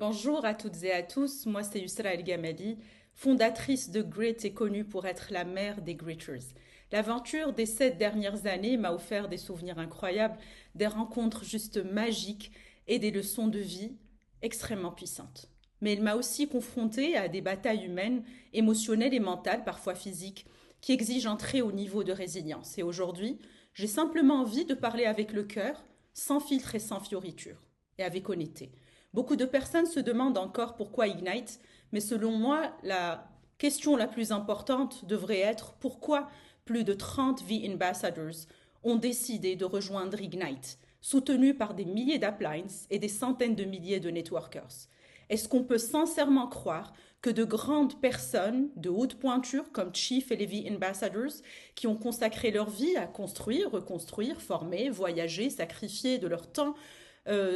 Bonjour à toutes et à tous, moi c'est Yusra El Gamali, fondatrice de Grit et connue pour être la mère des Gritters. L'aventure des 7 dernières années m'a offert des souvenirs incroyables, des rencontres juste magiques et des leçons de vie extrêmement puissantes. Mais elle m'a aussi confrontée à des batailles humaines, émotionnelles et mentales, parfois physiques, qui exigent un très haut niveau de résilience. Et aujourd'hui, j'ai simplement envie de parler avec le cœur, sans filtre et sans fioriture, et avec honnêteté. Beaucoup de personnes se demandent encore pourquoi Ignite, mais selon moi, la question la plus importante devrait être pourquoi plus de 30 V-Ambassadors ont décidé de rejoindre Ignite, soutenus par des milliers d'uplines et des centaines de milliers de networkers. Est-ce qu'on peut sincèrement croire que de grandes personnes de haute pointure comme Chief et les V-Ambassadors, qui ont consacré leur vie à construire, reconstruire, former, voyager, sacrifier de leur temps,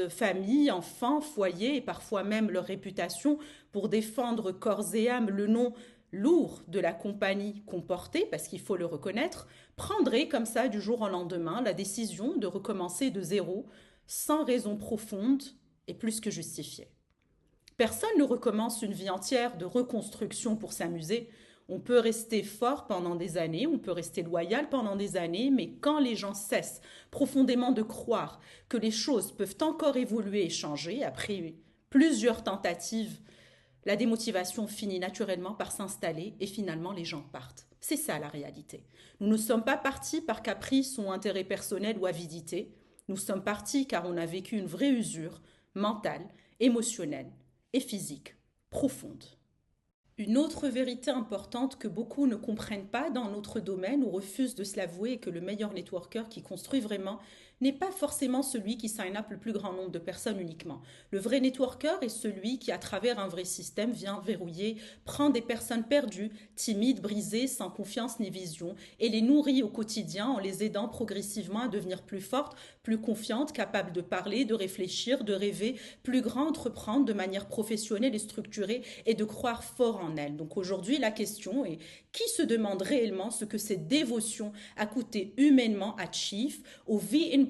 famille, enfants, foyer et parfois même leur réputation pour défendre corps et âme le nom lourd de la compagnie qu'on portait, parce qu'il faut le reconnaître, prendrait comme ça du jour au lendemain la décision de recommencer de zéro, sans raison profonde et plus que justifiée. Personne ne recommence une vie entière de reconstruction pour s'amuser. On peut rester fort pendant des années, on peut rester loyal pendant des années, mais quand les gens cessent profondément de croire que les choses peuvent encore évoluer et changer, après plusieurs tentatives, la démotivation finit naturellement par s'installer et finalement les gens partent. C'est ça la réalité. Nous ne sommes pas partis par caprice ou intérêt personnel ou avidité. Nous sommes partis car on a vécu une vraie usure mentale, émotionnelle et physique profonde. Une autre vérité importante que beaucoup ne comprennent pas dans notre domaine ou refusent de se l'avouer est que le meilleur networker qui construit vraiment n'est pas forcément celui qui sign up le plus grand nombre de personnes uniquement. Le vrai networker est celui qui, à travers un vrai système, vient verrouiller, prend des personnes perdues, timides, brisées, sans confiance ni vision, et les nourrit au quotidien en les aidant progressivement à devenir plus fortes, plus confiantes, capables de parler, de réfléchir, de rêver, plus grand, entreprendre de manière professionnelle et structurée et de croire fort en elles. Donc aujourd'hui, la question est qui se demande réellement ce que cette dévotion a coûté humainement à Chief, aux V-Ambassadors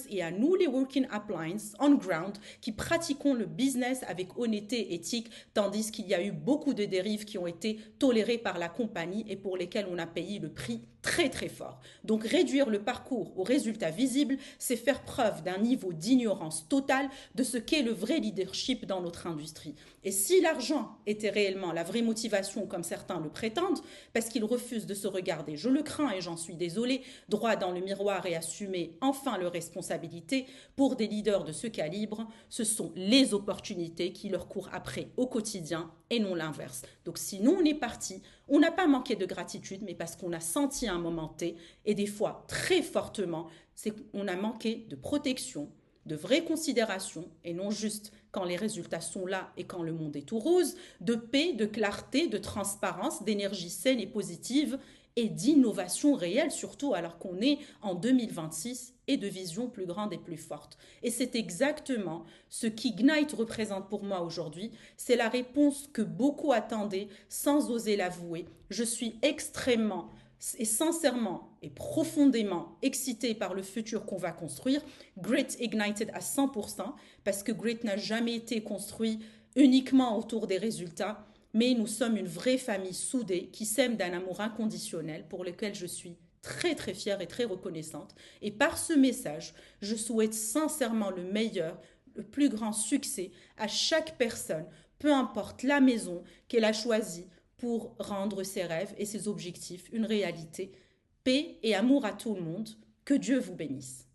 et à nous les Working Uplines on ground qui pratiquons le business avec honnêteté et éthique, tandis qu'il y a eu beaucoup de dérives qui ont été tolérées par la compagnie et pour lesquelles on a payé le prix très très fort. Donc réduire le parcours aux résultats visibles, c'est faire preuve d'un niveau d'ignorance totale de ce qu'est le vrai leadership dans notre industrie. Et si l'argent était réellement la vraie motivation comme certains le prétendent, parce qu'ils refusent de se regarder, je le crains et j'en suis désolée, droit dans le miroir et assumer enfin leurs responsabilités, pour des leaders de ce calibre, ce sont les opportunités qui leur courent après au quotidien et non l'inverse. Donc sinon on est parti, on n'a pas manqué de gratitude, mais parce qu'on a senti un moment T, et des fois très fortement, c'est qu'on a manqué de protection, de vraie considération, et non juste quand les résultats sont là et quand le monde est tout rose, de paix, de clarté, de transparence, d'énergie saine et positive, et d'innovation réelle, surtout alors qu'on est en 2026, et de vision plus grande et plus forte. Et c'est exactement ce qu'Ignite représente pour moi aujourd'hui. C'est la réponse que beaucoup attendaient sans oser l'avouer. Je suis extrêmement et sincèrement et profondément excitée par le futur qu'on va construire. Grit Ignited à 100%, parce que Grit n'a jamais été construit uniquement autour des résultats, mais nous sommes une vraie famille soudée qui s'aime d'un amour inconditionnel pour lequel je suis très très fière et très reconnaissante. Et par ce message, je souhaite sincèrement le meilleur, le plus grand succès à chaque personne, peu importe la maison qu'elle a choisie pour rendre ses rêves et ses objectifs une réalité. Paix et amour à tout le monde. Que Dieu vous bénisse.